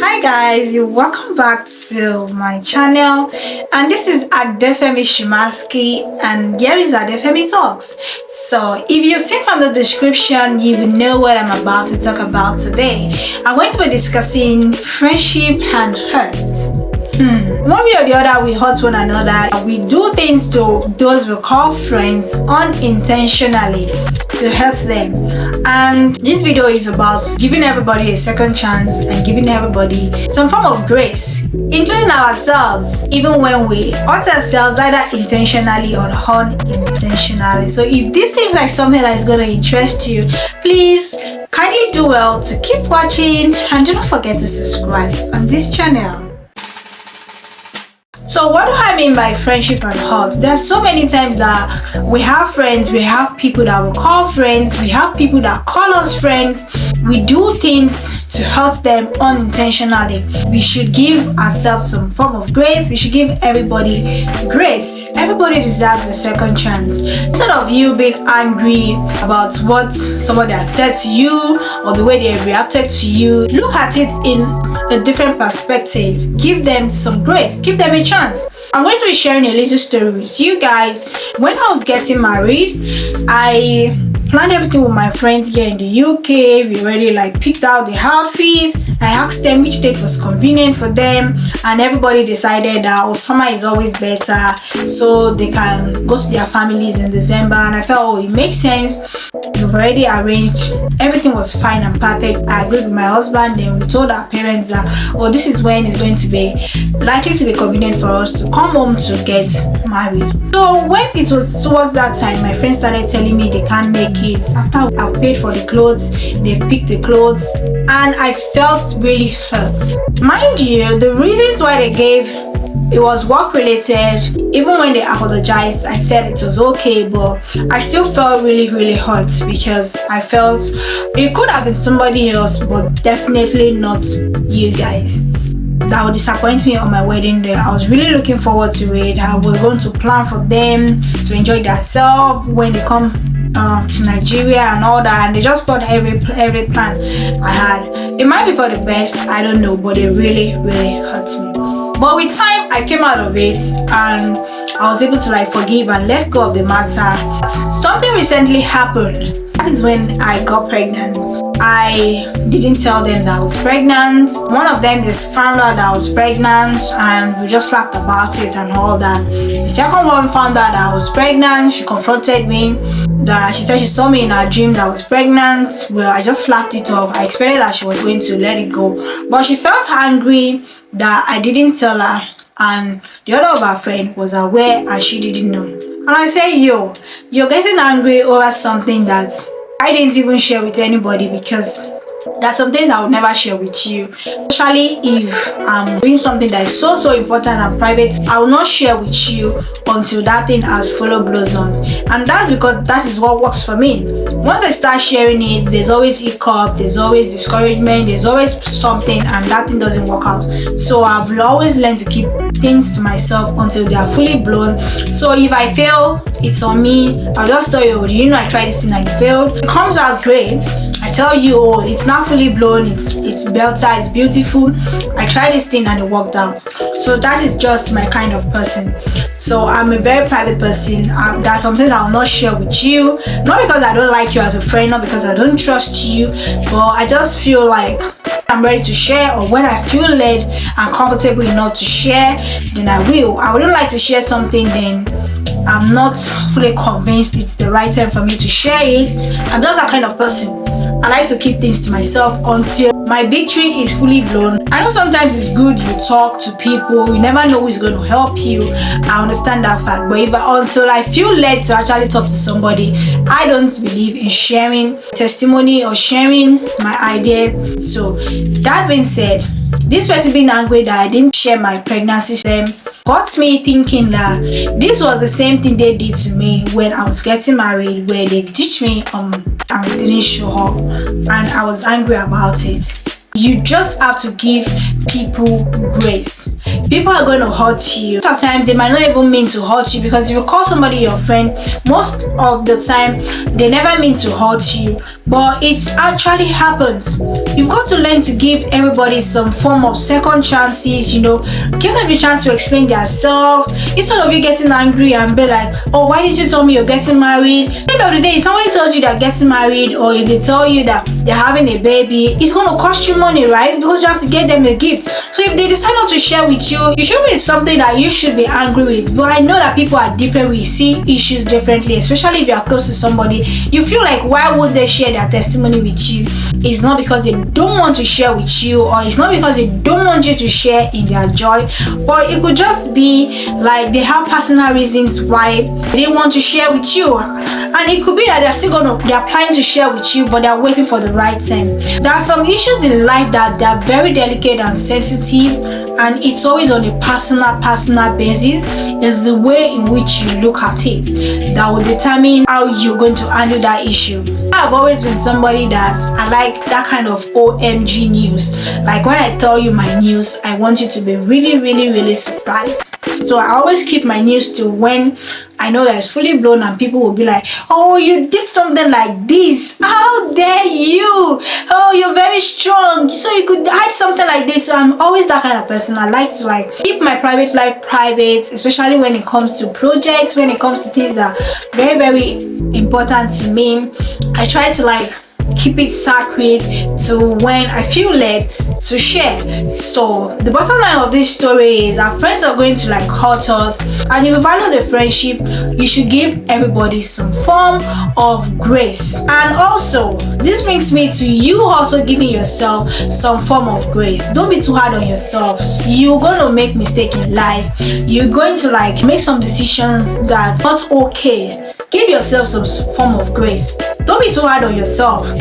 Hi guys, welcome back to my channel, and this is AdefemiTalks, and here is AdefemiTalks. So if you've seen from the description, you will know what I'm about to talk about today. I'm going to be discussing friendship and hurt. One way or the other, we hurt one another. We do things to those we call friends unintentionally to hurt them. And this video is about giving everybody a second chance and giving everybody some form of grace, including ourselves, even when we hurt ourselves either intentionally or unintentionally. So if this seems like something that is going to interest you, please kindly do well to keep watching and do not forget to subscribe on this channel. So what do I mean by friendship and hurt? There are so many times that we have friends, we have people that we call friends, we have people that call us friends. We do things to hurt them unintentionally. We should give ourselves some form of grace. We should give everybody grace. Everybody deserves a second chance. Instead of you being angry about what somebody has said to you or the way they reacted to you, look at it in a different perspective. Give them some grace. Give them a chance. I'm going to be sharing a little story with you guys. When I was getting married, I planned everything with my friends here in the UK. We already picked out the outfits. I asked them which date was convenient for them, and everybody decided that summer is always better, so they can go to their families in December. And I felt, it makes sense. We've already arranged. Everything was fine and perfect. I agreed with my husband. Then we told our parents that, this is when it's going to be likely to be convenient for us to come home to get married. So when it was towards that time, my friends started telling me they can't make it after I've paid for the clothes. They've picked the clothes, and I felt really hurt. Mind you, the reasons why they gave, it was work related. Even when they apologized, I said it was okay, but I still felt really hurt because I felt it could have been somebody else, but definitely not you guys. That would disappoint me on my wedding day. I was really looking forward to it. I was going to plan for them to enjoy themselves when they come to Nigeria and all that, and they just got every plan I had. It might be for the best, I don't know, but it really hurt me. But with time, I came out of it and I was able to forgive and let go of the matter. Something recently happened. That is when I got pregnant. I didn't tell them that I was pregnant. One of them just found out that I was pregnant, and we just laughed about it and all that. The second one found out that I was pregnant. She confronted me. She said she saw me in her dream that I was pregnant. Well, I just laughed it off. I expected that she was going to let it go, but she felt angry that I didn't tell her, and the other of her friend was aware and she didn't know. And I said, you're getting angry over something that I didn't even share with anybody, because there's some things I would never share with you, especially if I'm doing something that is so important and private. I will not share with you until that thing has full blossom, and that's because that is what works for me. Once I start sharing it, there's always hiccup, there's always discouragement, there's always something, and that thing doesn't work out. So I've always learned to keep things to myself until they are fully blown. So if I fail, it's on me. I'll just tell you, I tried this thing and it failed. It comes out great. I tell you, it's not fully blown, it's better, it's beautiful. I tried this thing and it worked out. So that is just my kind of person. So I'm a very private person. There are some things I will not share with you, not because I don't like you as a friend, not because I don't trust you, but I just feel like I'm ready to share, or when I feel led and comfortable enough to share, then I will. I wouldn't like to share something then I'm not fully convinced it's the right time for me to share it. I'm just that kind of person. I like to keep things to myself until my victory is fully blown. I know sometimes it's good you talk to people, you never know who is going to help you. I understand that fact, but until I feel led to actually talk to somebody, I don't believe in sharing testimony or sharing my idea. So that being said, this person being angry that I didn't share my pregnancy to them got me thinking that this was the same thing they did to me when I was getting married, where they ditched me and didn't show up, and I was angry about it. You just have to give people grace. People are going to hurt you. Sometimes they might not even mean to hurt you, because if you call somebody your friend, most of the time they never mean to hurt you, but it actually happens. You've got to learn to give everybody some form of second chances. Give them a chance to explain themselves, instead of you getting angry and be like, oh, why did you tell me you're getting married? At the end of the day, if somebody tells you they're getting married, or if they tell you that they're having a baby, it's going to cost you money, right? Because you have to get them a gift. So if they decide not to share with you, it should be something that you should be angry with. But I know that people are different. We see issues differently, especially if you are close to somebody. You feel like, why would they share their testimony with you? It's not because they don't want to share with you, or it's not because they don't want you to share in their joy, but it could just be like they have personal reasons why they didn't want to share with you. And it could be that they're planning to share with you, but they're waiting for the right time. There are some issues in life that they're very delicate and sensitive, and it's always on a personal basis. It's the way in which you look at it that will determine how you're going to handle that issue. I've always been somebody that I like that kind of OMG news. Like when I tell you my news, I want you to be really surprised. So I always keep my news to when I know that it's fully blown, and people will be like, oh, you did something like this, how dare you, oh, you're very strong, so you could hide something like this. So I'm always that kind of person. I like to keep my private life private, especially when it comes to projects, when it comes to things that are very important to me. I try to keep it sacred to when I feel led to share. So the bottom line of this story is our friends are going to hurt us, and if you value the friendship, you should give everybody some form of grace. And also, this brings me to you also giving yourself some form of grace. Don't be too hard on yourself. You're going to make mistakes in life. You're going to make some decisions that's not okay. Give yourself some form of grace. Don't be too hard on yourself.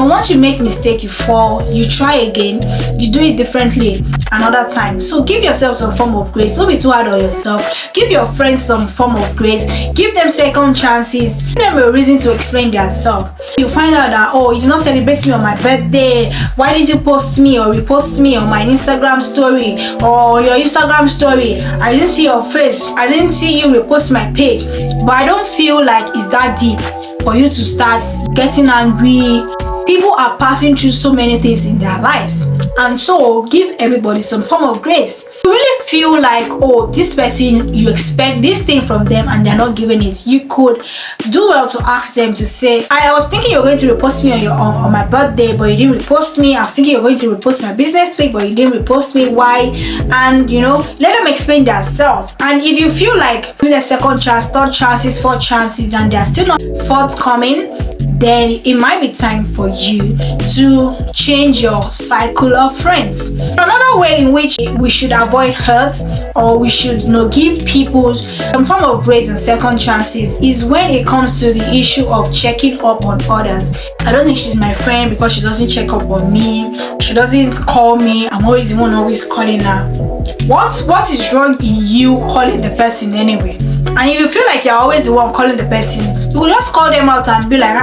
Once you make mistake, you fall, you try again, you do it differently another time. So give yourself some form of grace. Don't be too hard on yourself. Give your friends some form of grace. Give them second chances. Give them a reason to explain themselves. You find out that, oh, you did not celebrate me on my birthday. Why did you post me or repost me on my Instagram story or your Instagram story? I didn't see your face. I didn't see you repost my page. But I don't feel like it's that deep for you to start getting angry. People are passing through so many things in their lives, and so give everybody some form of grace. You really feel like, oh, this person, you expect this thing from them and they're not giving it. You could do well to ask them to say, I was thinking you're going to repost me on my birthday, but you didn't repost me. I was thinking you're going to repost my business page, but you didn't repost me. Why? And let them explain themselves. And if you feel like with a second chance, third chances, fourth chances, and they're still not forthcoming, then it might be time for you to change your cycle of friends. Another way in which we should avoid hurt, or we should give people some form of grace and second chances, is when it comes to the issue of checking up on others. I don't think she's my friend because she doesn't check up on me. She doesn't call me. I'm always the one always calling her. What is wrong in you calling the person anyway? And if you feel like you're always the one calling the person, you will just call them out and be like,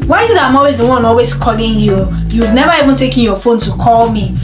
why is it I'm always the one always calling you? You've never even taken your phone to call me.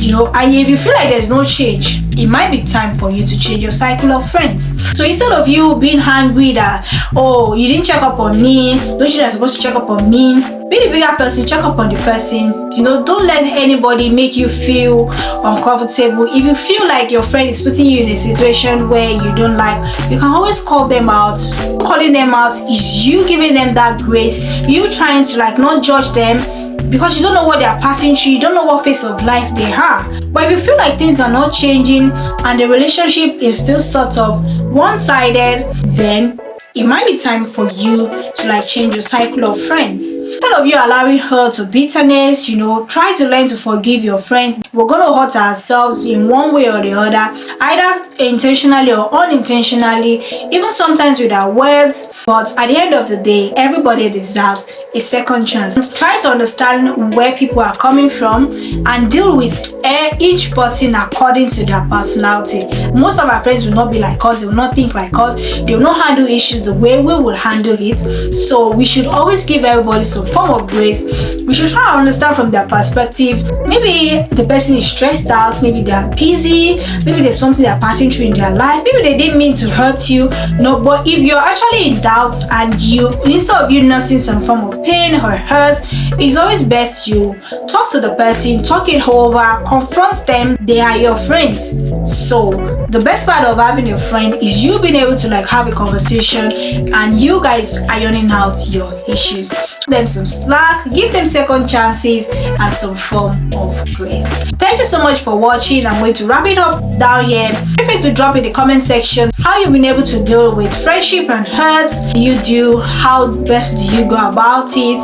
And if you feel like there's no change, it might be time for you to change your cycle of friends. So instead of you being angry that, oh, you didn't check up on me, don't you know you're supposed to check up on me? Be the bigger person, check up on the person. Don't let anybody make you feel uncomfortable. If you feel like your friend is putting you in a situation where you don't like, you can always call them out. Calling them out is you giving them that grace, you trying to not judge them, because you don't know what they are passing through, you don't know what phase of life they are. But if you feel like things are not changing and the relationship is still sort of one-sided, then it might be time for you to change your cycle of friends. Instead of you allowing hurt or bitterness, try to learn to forgive your friends. We're going to hurt ourselves in one way or the other, either intentionally or unintentionally, even sometimes with our words. But at the end of the day, everybody deserves a second chance. Try to understand where people are coming from and deal with each person according to their personality. Most of our friends will not be like us, they will not think like us, they will not handle issues is the way we will handle it. So we should always give everybody some form of grace. We should try to understand from their perspective. Maybe the person is stressed out, maybe they are busy, maybe there's something they're passing through in their life, maybe they didn't mean to hurt you. No, but if you're actually in doubt and you, instead of you nursing some form of pain or hurt, it's always best you talk to the person, talk it over, confront them. They are your friends. So the best part of having a friend is you being able to like have a conversation and you guys ironing out your issues. Give them some slack, give them second chances and some form of grace. Thank you so much for watching. I'm going to wrap it up down here. Feel free to drop in the comment section how you've been able to deal with friendship and hurt. Do you do? How best do you go about it?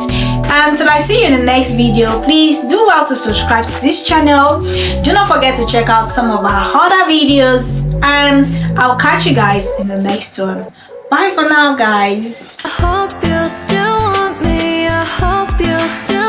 And till I see you in the next video, please do well to subscribe to this channel. Do not forget to check out some of our other videos, and I'll catch you guys in the next one. Bye for now, guys. I hope you still want me. I hope you still